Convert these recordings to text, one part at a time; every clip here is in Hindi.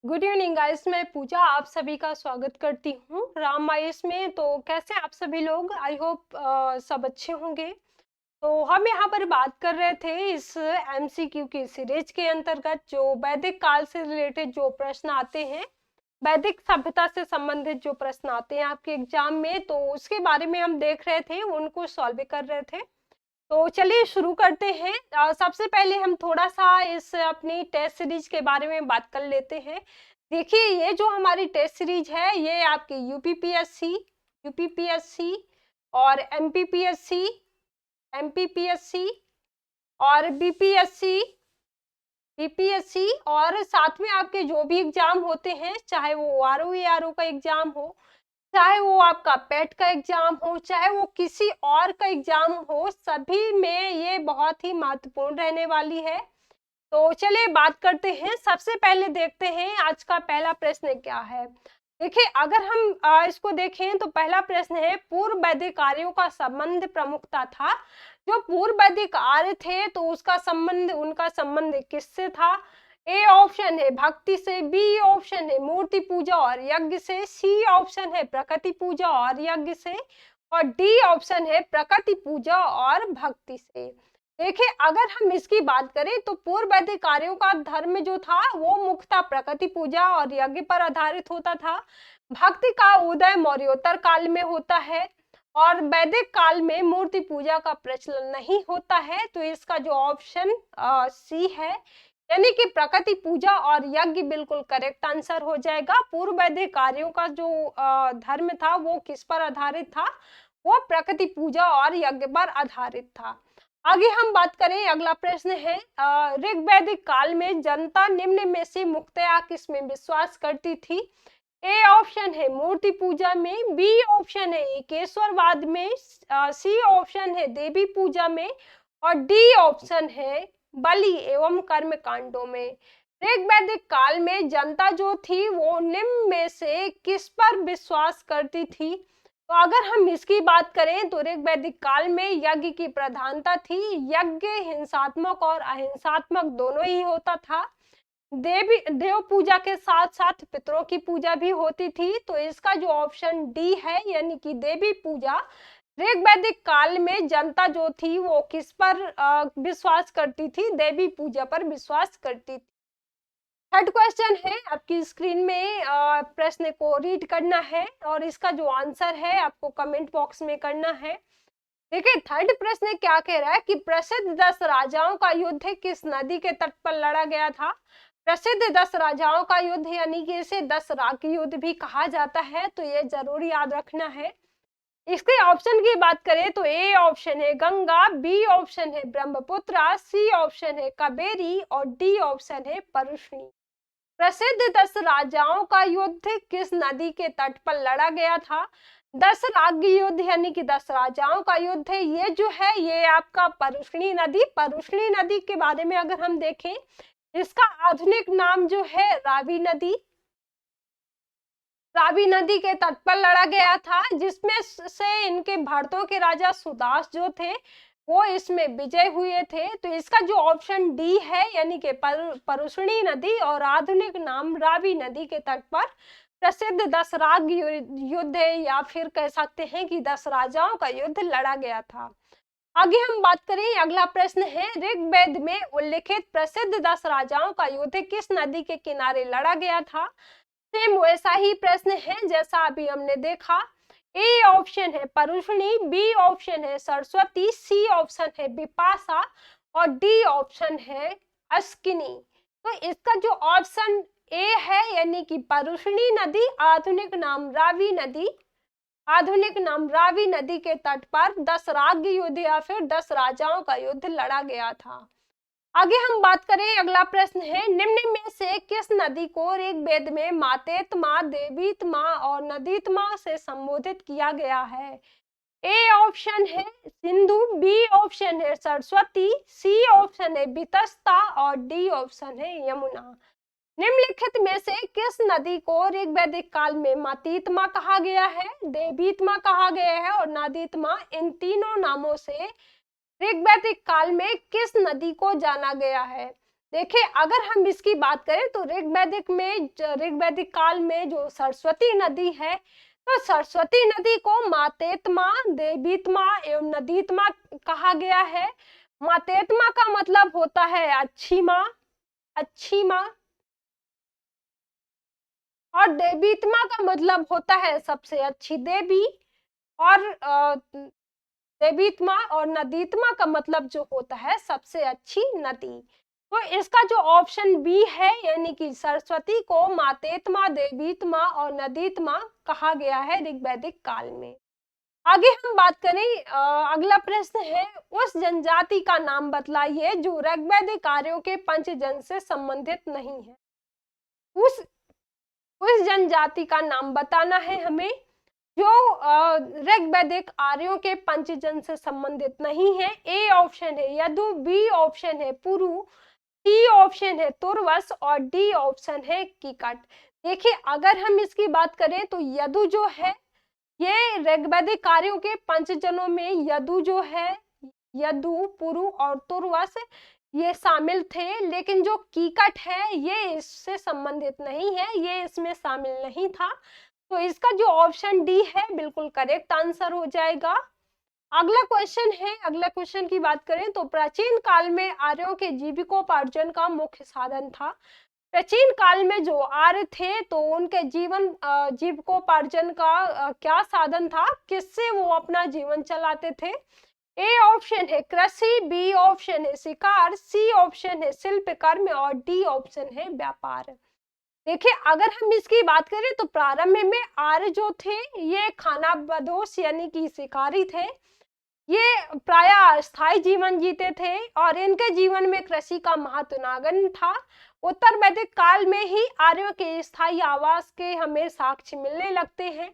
गुड इवनिंग गाइस, मैं पूजा आप सभी का स्वागत करती हूँ राम आयुष में। तो कैसे आप सभी लोग? आई होप सब अच्छे होंगे। तो हम यहाँ पर बात कर रहे थे इस एमसीक्यू की सीरीज के अंतर्गत जो वैदिक काल से रिलेटेड जो प्रश्न आते हैं, वैदिक सभ्यता से संबंधित जो प्रश्न आते हैं आपके एग्जाम में, तो उसके बारे में हम देख रहे थे, उनको सॉल्व कर रहे थे। तो चलिए शुरू करते हैं। सबसे पहले हम थोड़ा सा इस अपनी टेस्ट सीरीज के बारे में बात कर लेते हैं। देखिए, ये जो हमारी टेस्ट सीरीज है ये आपकी यूपीपीएससी और एमपीपीएससी और बीपीएससी और साथ में आपके जो भी एग्जाम होते हैं, चाहे वो आरओ का एग्जाम हो, चाहे वो आपका पेट का एग्जाम हो, चाहे वो किसी और का एग्जाम हो, सभी में ये बहुत ही महत्वपूर्ण रहने वाली है। तो चलिए बात करते हैं। सबसे पहले देखते हैं आज का पहला प्रश्न क्या है। देखिए, अगर हम इसको देखें तो पहला प्रश्न है, पूर्व वैदिक आर्यों का संबंध प्रमुखता था। जो पूर्व वैदिक आर्य थे तो उनका संबंध किससे था? ए ऑप्शन है भक्ति से, बी ऑप्शन है मूर्ति पूजा और यज्ञ से, सी ऑप्शन है प्रकृति पूजा और यज्ञ से, और डी ऑप्शन है प्रकृति पूजा और भक्ति से। देखिए, अगर हम इसकी बात करें तो पूर्व वैदिक आर्यों का धर्म जो था वो मुख्यतः प्रकृति पूजा और यज्ञ पर आधारित होता था। भक्ति का उदय मौर्योत्तर काल में होता है और वैदिक काल में मूर्ति पूजा का प्रचलन नहीं होता है। तो इसका जो ऑप्शन सी है, यानी कि प्रकृति पूजा और यज्ञ, बिल्कुल करेक्ट आंसर हो जाएगा। पूर्व वैदिक कार्यों का जो धर्म था वो किस पर आधारित था? वो प्रकृति पूजा और यज्ञ पर आधारित था। आगे हम बात करें, अगला प्रश्न है, ऋग वैदिक काल में जनता निम्न में से मुख्यतया किसमें विश्वास करती थी? ए ऑप्शन है मूर्ति पूजा में, बी ऑप्शन है एकेश्वरवाद में, सी ऑप्शन है देवी पूजा में, और डी ऑप्शन है बलि एवं कर्म कांडों में। ऋग वैदिक काल में जनता जो थी वो निम्न में से किस पर विश्वास करती थी? तो अगर हम इसकी बात करें तो ऋग वैदिक काल में यज्ञ की प्रधानता थी। यज्ञ हिंसात्मक और अहिंसात्मक दोनों ही होता था। देव पूजा के साथ साथ पितरों की पूजा भी होती थी। तो इसका जो ऑप्शन डी है, यानी कि देवी पूजा, ऋग वैदिक काल में जनता जो थी वो किस पर विश्वास करती थी? देवी पूजा पर विश्वास करती थी। थर्ड क्वेश्चन है, आपकी स्क्रीन में प्रश्न को रीड करना है और इसका जो आंसर है आपको कमेंट बॉक्स में करना है। देखिए, थर्ड प्रश्न क्या कह रहा है कि प्रसिद्ध 10 राजाओं का युद्ध किस नदी के तट पर लड़ा गया था? प्रसिद्ध 10 राजाओं का युद्ध, यानी कि इसे 10 राग युद्ध भी कहा जाता है, तो ये जरूर याद रखना है। इसके ऑप्शन की बात करें तो ए ऑप्शन है गंगा, बी ऑप्शन है ब्रह्मपुत्र, सी ऑप्शन है कावेरी और डी ऑप्शन है परुष्णी। प्रसिद्ध 10 राजाओं का युद्ध किस नदी के तट पर लड़ा गया था? 10 राज्य युद्ध, यानी कि 10 राजाओं का युद्ध है, ये जो है ये आपका परुष्णी नदी के बारे में अगर हम देखें, इसका आधुनिक नाम जो है रावी नदी के तट पर लड़ा गया था, जिसमें से इनके भरतों के राजा सुदास जो थे वो इसमें विजय हुए थे। तो इसका जो ऑप्शन डी है, यानी कि परुष्णी नदी और आधुनिक नाम रावी नदी के तट पर प्रसिद्ध 10 राग युद्ध है, या फिर कह सकते हैं कि 10 राजाओं का युद्ध लड़ा गया था। आगे हम बात करें, अगला प्रश्न है, ऋग्वेद में उल्लिखित प्रसिद्ध 10 राजाओं का युद्ध किस नदी के किनारे लड़ा गया था? सेम वैसा ही प्रश्न है जैसा अभी हमने देखा। ए ऑप्शन है परुष्णी, बी ऑप्शन है सरस्वती, सी ऑप्शन है बिपाशा और डी ऑप्शन है अस्किनी। तो इसका जो ऑप्शन ए है, यानी कि परुष्णी नदी, आधुनिक नाम रावी नदी के तट पर 10 राज्य युद्ध या फिर 10 राजाओं का युद्ध लड़ा गया था। आगे हम बात करें, अगला प्रश्न है, निम्न में से किस नदी को ऋग्वेद में मातेत्मा, देवीत्मा और नदीत्मा से संबोधित किया गया है? ए ऑप्शन है सिंधु, बी ऑप्शन है सरस्वती, सी ऑप्शन है वितस्ता और डी ऑप्शन है यमुना। निम्नलिखित में से किस नदी को ऋग्वैदिक काल में मातीत्मा कहा गया है, देवीत्मा कहा गया है और नदीत्मा? इन तीनों नामों से ऋग्वैदिक काल में किस नदी को जाना गया है? देखिए अगर हम इसकी बात करें तो ऋग्वैदिक काल में जो सरस्वती नदी है, तो सरस्वती नदी को मातेत्मा, देवीत्मा एवं नदीत्मा कहा गया है। मातेत्मा का मतलब होता है अच्छी माँ, अच्छी माँ, और देवीत्मा का मतलब होता है सबसे अच्छी देवी, और देवीत्मा और नदीत्मा का मतलब जो होता है सबसे अच्छी नदी। तो इसका जो ऑप्शन बी है, यानी कि सरस्वती को मातेत्मा, देवीत्मा और नदीत्मा कहा गया है ऋग्वैदिक काल में। आगे हम बात करें, अगला प्रश्न है, उस जनजाति का नाम बतलाइए जो ऋग्वैदिक आर्यों के पंचजन से संबंधित नहीं है। उस जनजाति का नाम बताना है हमें जो ऋग्वैदिक आर्यों के पंचजन से संबंधित नहीं है। ए ऑप्शन है यदु, बी ऑप्शन है पुरु, सी ऑप्शन है तुर्वस और डी ऑप्शन है कीकट। देखिए अगर हम इसकी बात करें तो यदु जो है ये ऋग्वैदिक कार्यों के पंचजनों में यदु जो है, यदु, पुरु और तुर्वस ये शामिल थे, लेकिन जो कीकट है ये इससे संबंधित नहीं है, ये इसमें शामिल नहीं था। तो इसका जो ऑप्शन डी है बिल्कुल करेक्ट आंसर हो जाएगा। अगला क्वेश्चन है, अगला क्वेश्चन की बात करें तो प्राचीन काल में आर्यों के जीविकोपार्जन का मुख्य साधन था। प्राचीन काल में जो आर्य थे तो उनके जीविकोपार्जन का क्या साधन था, किससे वो अपना जीवन चलाते थे। ए ऑप्शन है कृषि, बी ऑप्शन है शिकार, सी ऑप्शन है शिल्प कर्म और डी ऑप्शन है व्यापार। देखिए अगर हम इसकी बात करें तो प्रारंभ में आर्य जो थे ये खानाबदोश यानी कि शिकारी थे। ये प्रायः अस्थायी जीवन जीते थे और इनके जीवन में कृषि का महत्व नगण्य था। उत्तर वैदिक काल में ही आर्यों के स्थायी आवास के हमें साक्ष्य मिलने लगते हैं।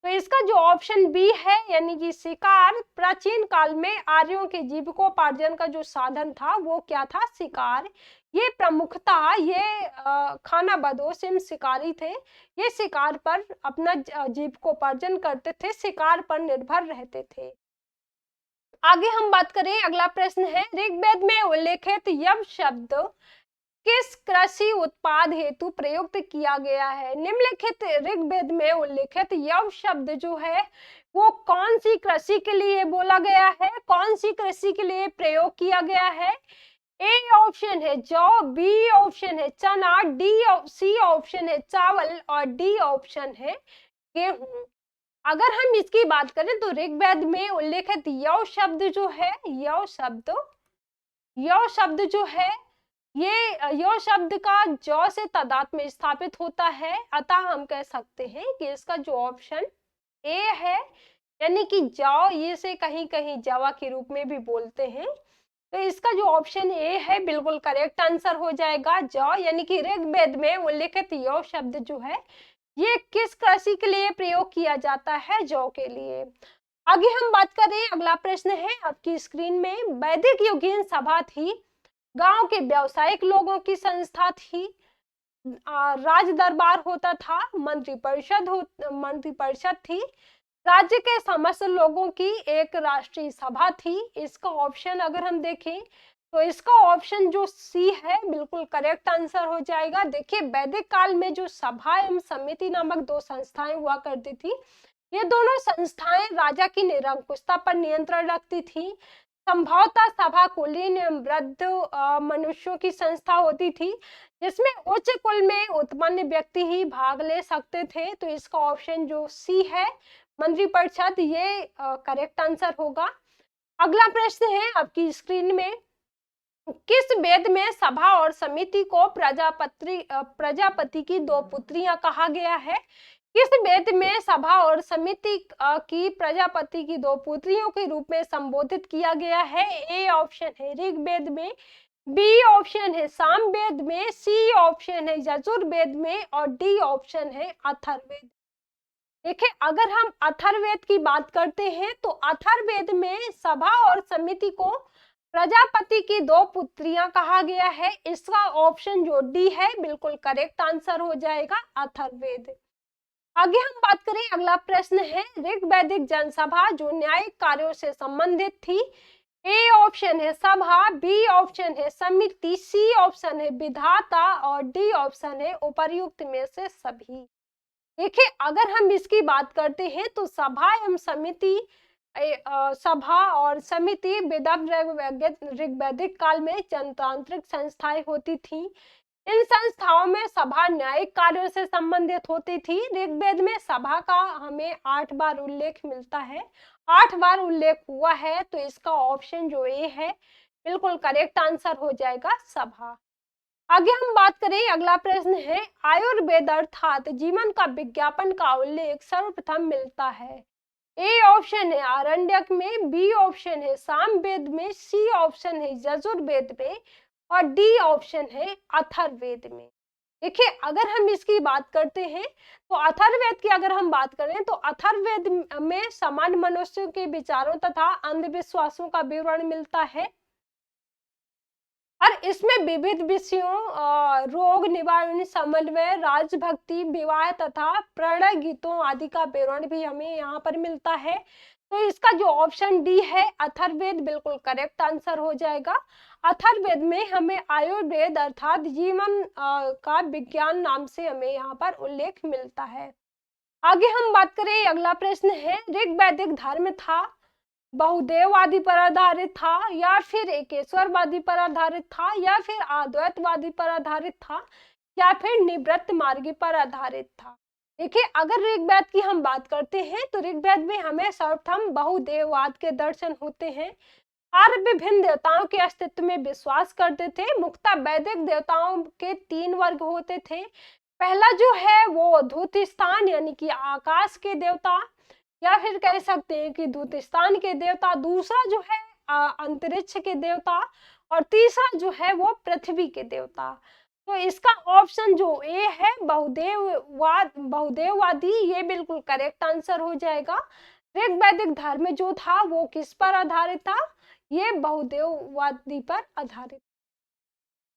तो इसका जो ऑप्शन बी है यानी कि शिकार, प्राचीन काल में आर्यों के जीविकोपार्जन का जो साधन था वो क्या था, शिकार। ये प्रमुखता ये खानाबदोश शिकारी थे, ये शिकार पर अपना जीविकोपार्जन करते थे, शिकार पर निर्भर रहते थे। आगे हम बात करें, अगला प्रश्न है, ऋग्वेद में उल्लेखित यव शब्द किस कृषि उत्पाद हेतु प्रयुक्त किया गया है। निम्नलिखित ऋग्वेद में उल्लेखित यव शब्द जो है वो कौन सी कृषि के लिए बोला गया है, कौन सी कृषि के लिए प्रयोग किया गया है। ए ऑप्शन है जौ, बी ऑप्शन है चना, सी ऑप्शन है चावल और डी ऑप्शन है गेहूं। अगर हम इसकी बात करें तो ऋग्वेद में उल्लेखित यव शब्द जो है, यव शब्द जो है ये यव शब्द का जौ से तादाद में स्थापित होता है, अतः हम कह सकते हैं कि इसका जो ऑप्शन ए है यानी कि जौ, ये से कहीं कहीं जवा के रूप में भी बोलते हैं, तो इसका जो ऑप्शन ए है बिल्कुल करेक्ट आंसर हो जाएगा। जौ यानी कि ऋग्वेद में उल्लेखित यव शब्द जो है ये किस कृषि के लिए प्रयोग किया जाता है, जौ के लिए। आगे हम बात करें, अगला प्रश्न है आपकी स्क्रीन में, वैदिक युगीन सभा थी, गांव के व्यावसायिक लोगों की संस्था थी, राज दरबार होता था, मंत्री परिषद थी, राज्य के समस्त लोगों की एक राष्ट्रीय सभा थी। इसका ऑप्शन अगर हम देखें तो इसका ऑप्शन जो सी है बिल्कुल करेक्ट आंसर हो जाएगा। देखिए वैदिक काल में जो सभा एवं समिति नामक दो संस्थाएं हुआ करती थी, ये दोनों संस्थाएं राजा की निरंकुशता पर नियंत्रण रखती थी। संभवतः सभा कुलीन एवं वृद्ध मनुष्यों की संस्था होती थी, जिसमें उच्च कुल में उत्पन्न व्यक्ति ही भाग ले सकते थे। तो इसका ऑप्शन जो सी है मंत्री परिषद, ये करेक्ट आंसर होगा। अगला प्रश्न है आपकी स्क्रीन में, किस वेद में सभा और समिति को प्रजापति की दो पुत्रियां कहा गया है। किस वेद में सभा और समिति की प्रजापति की दो पुत्रियों के रूप में संबोधित किया गया है। ए ऑप्शन है ऋग्वेद में, बी ऑप्शन है सामवेद में, सी ऑप्शन है यजुर्वेद में और डी ऑप्शन है अथर्ववेद। देखिए अगर हम अथर्ववेद की बात करते हैं तो अथर्ववेद में सभा और समिति को प्रजापति की दो पुत्रियां कहा गया है। इसका ऑप्शन जो डी है बिल्कुल करेक्ट आंसर हो जाएगा, अथर्ववेद। आगे हम बात करें, अगला प्रश्न है, ऋग्वैदिक जनसभा जो न्यायिक कार्यों से संबंधित थी, ए ऑप्शन है सभा, बी ऑप्शन है समिति, सी ऑप्शन है विधाता और डी ऑप्शन है उपर्युक्त में से सभी। देखिए अगर हम इसकी बात करते हैं तो सभा एवं समिति, सभा और समिति वेदव ऋग्वैदिक काल में जनतांत्रिक संस्थाएं होती थी। इन संस्थाओं में सभा न्यायिक कार्यों से संबंधित होती थी। ऋग्वेद में सभा का हमें 8 बार उल्लेख मिलता है, 8 बार उल्लेख हुआ है, तो इसका ऑप्शन जो ए है बिल्कुल करेक्ट आंसर हो जाएगा सभा। आगे हम बात करें, अगला प्रश्न है आयुर्वेद अर्थात जीवन का विज्ञापन का उल्लेख सर्वप्रथम मिलता है। ए ऑप्शन है आरण्यक में, बी ऑप्शन है सामवेद में, सी ऑप्शन है यजुर्वेद में और डी ऑप्शन है अथर्ववेद में। देखिए अगर हम इसकी बात करते हैं तो अथर्ववेद की अगर हम बात करें तो अथर्ववेद में सामान्य मनुष्यों के विचारों तथा अंधविश्वासों का विवरण मिलता है और इसमें विविध विषयों, रोग निवारण, समन्वय, राजभक्ति, विवाह तथा प्रणय गीतों आदि का विवरण भी हमें यहाँ पर मिलता है। तो इसका जो ऑप्शन डी है अथर्ववेद बिल्कुल करेक्ट आंसर हो जाएगा। अथर्ववेद में हमें आयुर्वेद अर्थात जीवन का विज्ञान नाम से हमें यहाँ पर उल्लेख मिलता है। आगे हम बात करें, अगला प्रश्न है ऋग्वैदिक धर्म था बहुदेववादी पर आधारित था या फिर एकेश्वरवादी पर आधारित था या फिर अद्वैतवादी पर आधारित था या फिर निवृत्त मार्गी पर आधारित था। देखिए अगर ऋग्वेद की हम बात करते हैं तो ऋग्वेद में हमें सर्वप्रथम बहुदेववाद के दर्शन होते हैं। आर्य विभिन्न देवताओं के अस्तित्व में विश्वास करते थे। मुख्यतः वैदिक देवताओं के 3 वर्ग होते थे। पहला जो है वो धूतिस्थान यानी कि आकाश के देवता या फिर कह सकते हैं कि दूतिस्तान के देवता, दूसरा जो है अंतरिक्ष के देवता और तीसरा जो है वो पृथ्वी के देवता। तो इसका ऑप्शन जो ए है बहुदेववादी ये बिल्कुल करेक्ट आंसर हो जाएगा। ऋग्वैदिक धर्म जो था वो किस पर आधारित था, ये बहुदेववादी पर आधारित।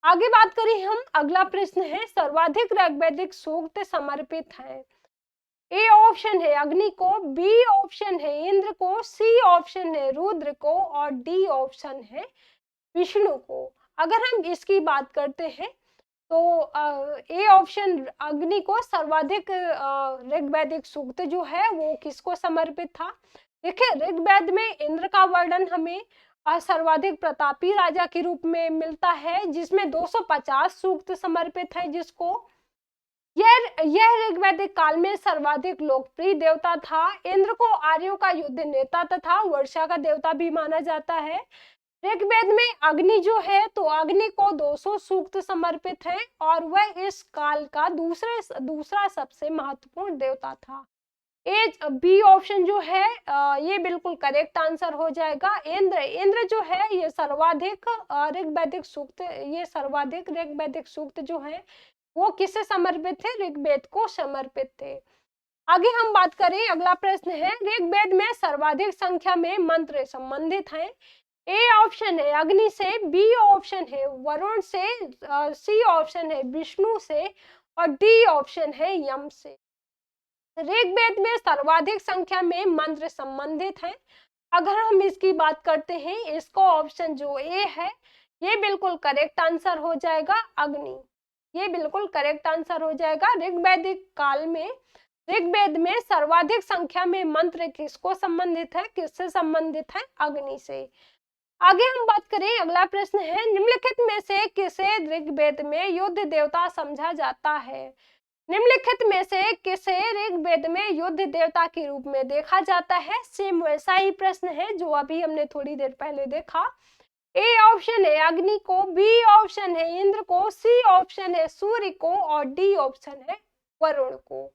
आगे बात करें हम, अगला प्रश्न है सर्वाधिक ऋग्वैदिक सूक्त समर्पित है। ए ऑप्शन है अग्नि को, बी ऑप्शन है इंद्र को, सी ऑप्शन है रुद्र को और डी ऑप्शन है विष्णु को। अगर हम इसकी बात करते हैं तो ए ऑप्शन अग्नि को सर्वाधिक ऋग्वैदिक सूक्त जो है वो किसको समर्पित था। देखिए ऋग्वेद में इंद्र का वर्णन हमें सर्वाधिक प्रतापी राजा के रूप में मिलता है जिसमें 250 सूक्त समर्पित है जिसको। यह ऋग्वैदिक काल में सर्वाधिक लोकप्रिय देवता था। इंद्र को आर्यों का युद्ध नेता तथा वर्षा का देवता भी माना जाता है। ऋग्वेद में अग्नि जो है तो अग्नि को 200 सूक्त समर्पित है और वह इस काल का दूसरा सबसे महत्वपूर्ण देवता था। बी ऑप्शन जो है ये बिल्कुल करेक्ट आंसर हो जाएगा। इंद्र जो है ये सर्वाधिक ऋग्वैदिक सूक्त, ये सर्वाधिक ऋग्वैदिक सूक्त जो है वो किसे समर्पित थे, ऋग्वेद को समर्पित थे। आगे हम बात करें, अगला प्रश्न है ऋग्वेद में सर्वाधिक संख्या में मंत्र संबंधित हैं। ए ऑप्शन है अग्नि से, बी ऑप्शन है वरुण से, सी ऑप्शन है विष्णु से और डी ऑप्शन है यम से। ऋग्वेद में सर्वाधिक संख्या में मंत्र संबंधित हैं। अगर हम इसकी बात करते हैं, इसको ऑप्शन जो ए है ये बिल्कुल करेक्ट आंसर हो जाएगा अग्नि, ये बिल्कुल करेक्ट आंसर हो जाएगा। ऋग्वैदिक काल में ऋग्वेद में सर्वाधिक संख्या में मंत्र किसको संबंधित है, किससे संबंधित है, अग्नि से। आगे हम बात करें, अगला प्रश्न है निम्नलिखित में से किसे ऋग्वेद में युद्ध देवता समझा जाता है। निम्नलिखित में से किसे ऋग्वेद में युद्ध देवता के रूप में देखा जाता है। सेम वैसा ही प्रश्न है जो अभी हमने थोड़ी देर पहले देखा। ए ऑप्शन है अग्नि को, बी ऑप्शन है इंद्र को, सी ऑप्शन है सूर्य को और डी ऑप्शन है वरुण को।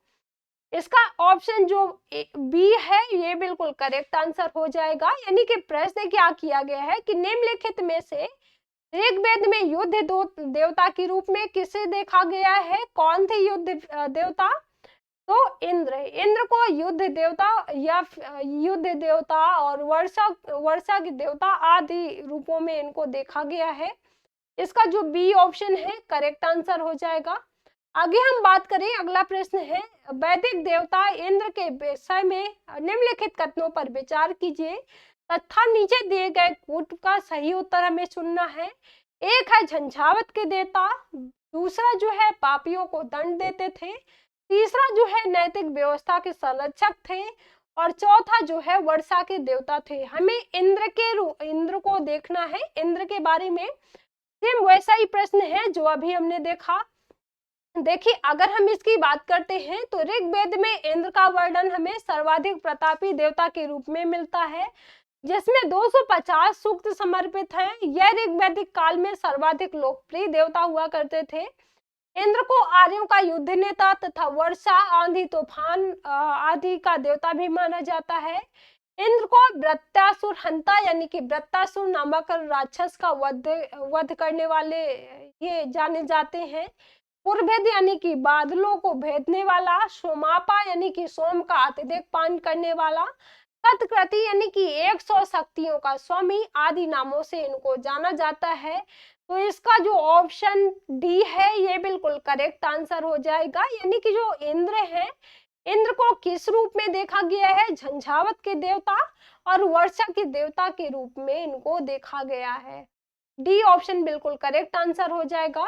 इसका ऑप्शन जो बी है ये बिल्कुल करेक्ट आंसर हो जाएगा। यानी कि प्रश्न क्या किया गया है कि निम्नलिखित में से ऋग्वेद में युद्ध देवता के रूप में किसे देखा गया है, कौन थे युद्ध देवता, तो इंद्र को युद्ध देवता या युद्ध देवता और वर्षा के देवता आदि रूपों में इनको देखा गया है। इसका जो बी ऑप्शन है करेक्ट आंसर हो जाएगा। आगे हम बात करें, अगला प्रश्न है वैदिक देवता इंद्र के विषय में निम्नलिखित कथनों पर विचार कीजिए। तथा नीचे दिए गए कूट का सही उत्तर हमें चुनना है। एक है झंझावत के देवता, दूसरा जो है पापियों को दंड देते थे, तीसरा जो है नैतिक व्यवस्था के संरक्षक थे, और चौथा जो है वर्षा के देवता थे। हमें इंद्र को देखना है, इंद्र के बारे में सेम वैसा ही प्रश्न है जो अभी हमने देखा। देखिए अगर हम इसकी बात करते हैं तो ऋग्वेद में इंद्र का वर्णन हमें सर्वाधिक प्रतापी देवता के रूप में मिलता है, जिसमें 250 सूक्त समर्पित हैं। यह ऋग्वैदिक काल में सर्वाधिक लोकप्रिय देवता हुआ करते थे। इंद्र को आर्यों का युद्ध नेता तथा वर्षा, आंधी, तूफान आदि का देवता भी माना जाता है। इंद्र को वृत्तासुर हंता यानी कि वृत्तासुर नामक राक्षस का वध करने वाले ये जाने जाते हैं। पुरभेद यानी कि बादलों को भेदने वाला, सोमापा यानी कि सोम का अत्यधिक पान करने वाला, सतक्रति यानी कि 100 शक्तियों का स्वामी आदि नामों से इनको जाना जाता है। तो इसका जो ऑप्शन डी है ये बिल्कुल करेक्ट आंसर हो जाएगा। यानी कि जो इंद्र है, इंद्र को किस रूप में देखा गया है? झंझावत के देवता और वर्षा के देवता के रूप में इनको देखा गया है। डी ऑप्शन बिल्कुल करेक्ट आंसर हो जाएगा।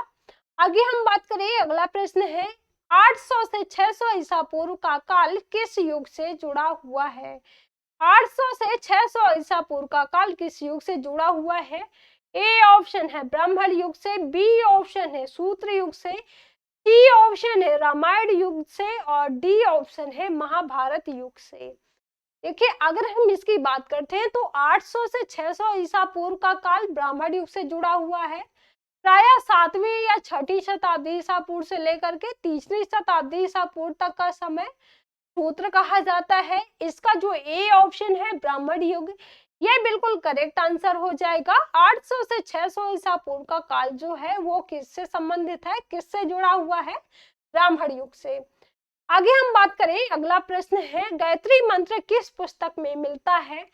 आगे हम बात करें, अगला प्रश्न है 800 से 600 ईसा पूर्व का काल किस युग से जुड़ा हुआ है? 800 से 600 ईसा पूर्व का काल किस युग से जुड़ा हुआ है? ए ऑप्शन है ब्राह्मण युग से, बी ऑप्शन है सूत्र युग से, सी ऑप्शन है रामायण युग से, और डी ऑप्शन है महाभारत युग से। देखिए अगर हम इसकी बात करते हैं तो 800 से 600 ईसा पूर्व का काल ब्राह्मण युग से जुड़ा हुआ है। प्राय 7वीं या 6ठी शताब्दी ईसा पूर्व से लेकर के 3री शताब्दी ईसा पूर्व तक का समय सूत्र कहा जाता है। इसका जो ए ऑप्शन है ब्राह्मण युग, ये बिल्कुल करेक्ट आंसर हो जाएगा। 800 से 600 ईसा पूर्व का काल जो है वो किससे संबंधित है, किससे जुड़ा हुआ है? ब्राह्मण युग से। आगे हम बात करें, अगला प्रश्न है गायत्री मंत्र किस पुस्तक में मिलता है?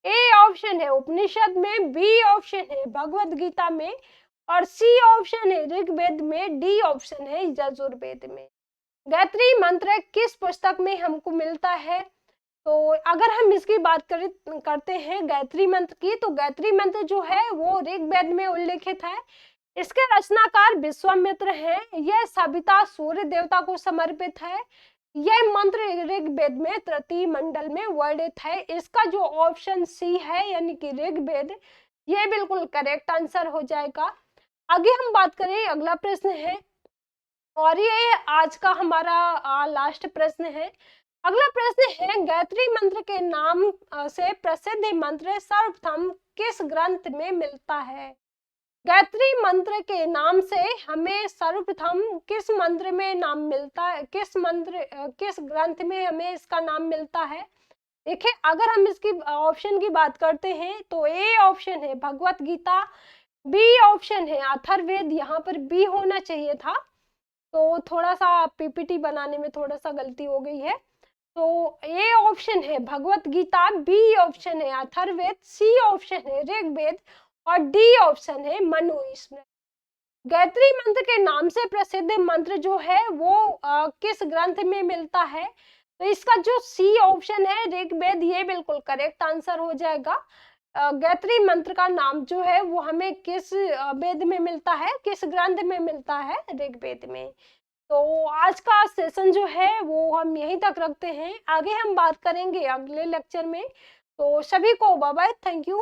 ए ऑप्शन है उपनिषद में, बी ऑप्शन है भगवद गीता में, और सी ऑप्शन है ऋग्वेद में, डी ऑप्शन है यजुर्वेद में। गायत्री मंत्र किस पुस्तक में हमको मिलता है? तो अगर हम इसकी बात करते हैं गायत्री मंत्र की, तो गायत्री मंत्र जो है वो ऋग्वेद में उल्लेखित है। इसके रचनाकार विश्वामित्र हैं। यह सविता सूर्य देवता को समर्पित है। यह मंत्र ऋग्वेद में तृतीय मंडल में वर्णित है। इसका जो ऑप्शन सी है यानी कि ऋग्वेद, यह बिल्कुल करेक्ट आंसर हो जाएगा। आगे हम बात करें, अगला प्रश्न है और ये आज का हमारा लास्ट प्रश्न है। अगला प्रश्न है गायत्री मंत्र के नाम से प्रसिद्ध मंत्र सर्वप्रथम किस ग्रंथ में मिलता है? गायत्री मंत्र के नाम से हमें सर्वप्रथम किस मंत्र में नाम मिलता है, किस ग्रंथ में हमें इसका नाम मिलता है? देखिए अगर हम इसकी ऑप्शन की बात करते हैं तो ए ऑप्शन है भगवत गीता, बी ऑप्शन है अथर्ववेद, यहाँ पर बी होना चाहिए था तो थोड़ा सा पीपीटी बनाने में थोड़ा सा गलती हो गई है। तो ए ऑप्शन है भगवत गीता, बी ऑप्शन है अथर्ववेद, सी ऑप्शन है ऋग्वेद, और डी ऑप्शन है मनुस्मृति। गायत्री मंत्र के नाम से प्रसिद्ध मंत्र जो है वो किस ग्रंथ में मिलता है? तो इसका जो सी ऑप्शन है ऋग्वेद, ये बिल्कुल करेक्ट आंसर हो जाएगा। गायत्री मंत्र का नाम जो है वो हमें किस वेद में मिलता है, किस ग्रंथ में मिलता है? ऋग्वेद में। तो आज का सेशन जो है वो हम यहीं तक रखते हैं। आगे हम बात करेंगे अगले लेक्चर में। तो सभी को बाय बाय, थैंक यू।